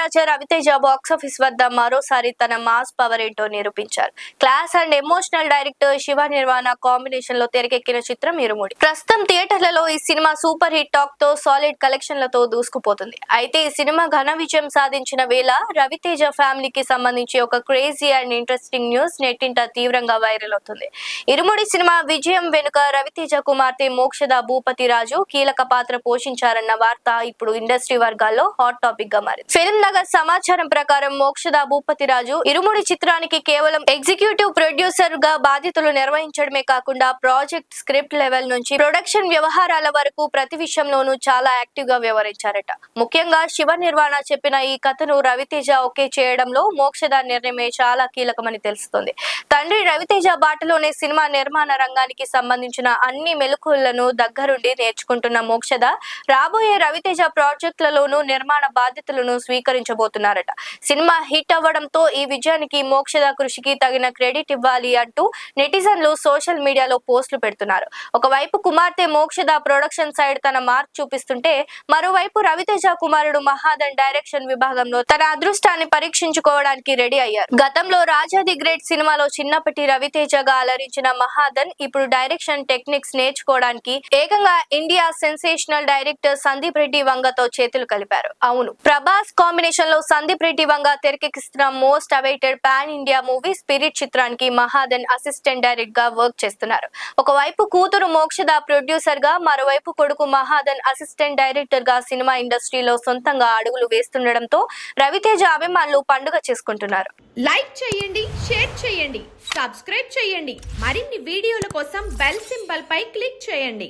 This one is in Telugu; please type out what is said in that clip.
రాజా రవితేజ బాక్సాఫీస్ వద్ద మరోసారి తన మాస్ పవర్ ఏంటో నిరూపించారు. Class and emotional director Shiva Nirvana combination లో తెరకెక్కిన చిత్రం ఇరుముడి. ప్రస్తుతం థియేటర్లలో ఈ సినిమా సూపర్ హిట్ టాక్ తో సాలిడ్ కలెక్షన్లతో దూసుకుపోతుంది. అయితే ఈ సినిమా ఘన విజయం సాధించిన వేళ రవితేజ ఫ్యామిలీకి సంబంధించి ఒక క్రేజీ అండ్ ఇంట్రెస్టింగ్ న్యూస్ నెట్టింట తీవ్రంగా వైరల్ అవుతుంది. ఇరుముడి సినిమా విజయం వెనుక రవితేజ కుమార్తె మోక్షద భూపతి రాజు కీలక పాత్ర పోషించారన్న వార్త ఇప్పుడు ఇండస్ట్రీ వర్గాల్లో హాట్ టాపిక్ గా మారింది. ఫిల్మ్ నగర్ సమాచారం ప్రకారం మోక్షద భూపతి రాజు ఇరుముడి చిత్రానికి కేవలం ఎగ్జిక్యూటివ్ ప్రొడ్యూసర్ గా బాధ్యతలు నిర్వహించడమే కాకుండా ప్రాజెక్ట్ స్క్రిప్ట్ లెవెల్ నుంచి ప్రొడక్షన్ వ్యవహారాల వరకు ప్రతి విషయంలోనూ చాలా యాక్టివ్ గా వ్యవహరించారట. ముఖ్యంగా శివ నిర్వాణ చెప్పిన ఈ కథను రవితేజ ఓకే చేయడంలో మోక్షద నిర్ణయమే చాలా కీలకమని తెలుస్తుంది. తండ్రి రవితేజ బాటలోనే సినిమా నిర్మాణ రంగానికి సంబంధించిన అన్ని మెలకువలను దగ్గరుండి నేర్చుకుంటున్న మోక్షద రాబోయే రవితేజ ప్రాజెక్టులలోనూ నిర్మాణ బాధ్యతలను స్వీకరించబోతున్నారట. సినిమా హిట్ అవ్వడంతో ఈ విజయానికి మోక్షద కృషికి తగిన క్రెడిట్ ఇవ్వాలి అంటూ నెటిజన్లు సోషల్ మీడియాలో పోస్టులు పెడుతున్నారు. ఒకవైపు కుమార్తె మోక్షద ప్రొడక్షన్ సైడ్ తన మార్క్ చూపిస్తుంటే, మరోవైపు రవితేజ కుమారుడు మహాదన్ డైరెక్షన్ విభాగంలో తన అదృష్టాన్ని పరీక్షించుకోవడానికి రెడీ అయ్యారు. గతంలో రాజా ది గ్రేట్ సినిమాలో చిన్నప్పటి రవితేజగా అలరించిన మహాదన్ ఇప్పుడు డైరెక్షన్ టెక్నిక్స్ నేర్చుకోవడానికి ఏకంగా India sensational director Sandeep Reddy వంగతో చేతులు కలిపారు. అవును, ప్రభాస్ కాంబినేషన్ లో సందీప్ రెడ్డి వంగ తెరకెక్కిస్తున్న most awaited pan India movie Spirit చిత్రానికి మహాదన్ అసిస్టెంట్ డైరెక్టర్ గా వర్క్ చేస్తున్నారు. ఒకవైపు కూతురు మోక్షద ప్రొడ్యూసర్ గా, మరోవైపు కొడుకు మహాదన్ అసిస్టెంట్ డైరెక్టర్ గా సినిమా ఇండస్ట్రీలో సొంతంగా అడుగులు వేస్తుండడంతో రవితేజ అభిమానులు పండుగ చేసుకుంటున్నారు. లైక్ చేయండి, షేర్ చేయండి, సబ్స్క్రైబ్ చేయండి. మరిన్ని వీడియోల కోసం బెల్ సింబల్ పై క్లిక్ చేయండి.